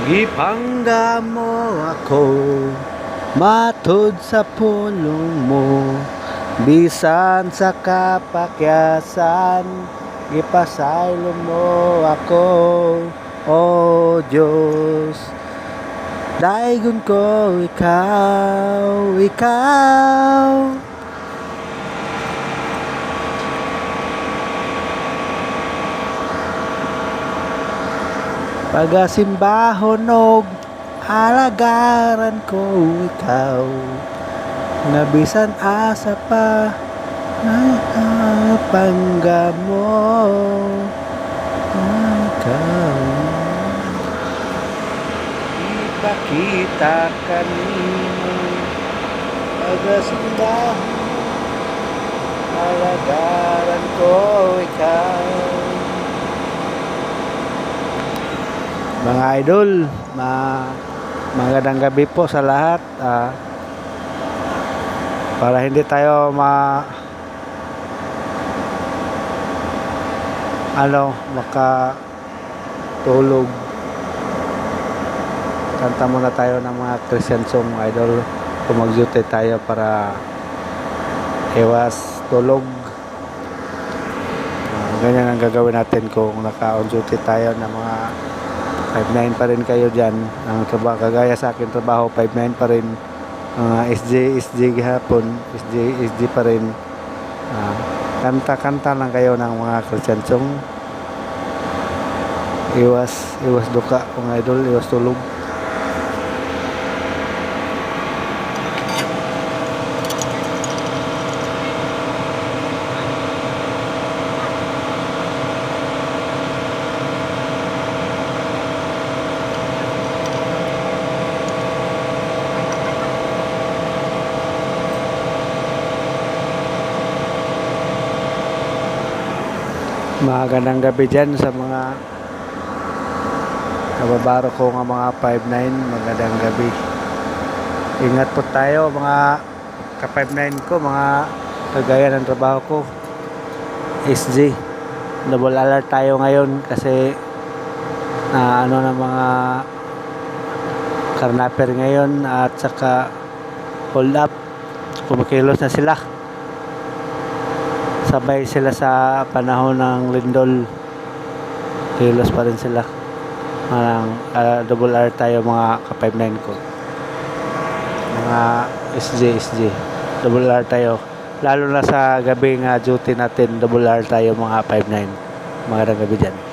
Gipangga mo ako matud sa pulong mo, bisan sa kapakyasan gipasaylo mo ako, o Diyos. Daigon ko ikaw. Pagasimbahon og halagaran ko ikaw, nabisan asa pa pangga mo ikaw. Ipakita kanino pagasimbahon halagaran ko ikaw. Mga idol, magandang gabi po sa lahat. Para hindi tayo makatulog, kanta muna tayo ng mga Christian song, idol. Kung mag-duty tayo para iwas tulog. Ganyan ang gagawin natin kung naka-on duty tayo ng mga 5-9 pa rin kayo dyan. Ang trabaho, kagaya sa akin trabaho, 5-9 pa rin. SJ gihapon, SJ pa rin. Kanta lang kayo ng mga Christian song. Iwas duka, mga idol, iwas tulog. Magandang gabi dyan sa mga kababaro ko nga mga 5-9. Magandang gabi. Ingat po tayo mga ka-5-9 ko, mga kagaya ng trabaho ko, SG. Double alert tayo ngayon kasi na mga karnaper ngayon at saka hold up. Kumakilos na sila. Sabay sila sa panahon ng lindol, kilos pa rin sila. Double R tayo mga ka-5-9 ko, mga SJ double R tayo, lalo na sa gabi nga duty natin. Double R tayo mga 5-9. Magandang gabi dyan.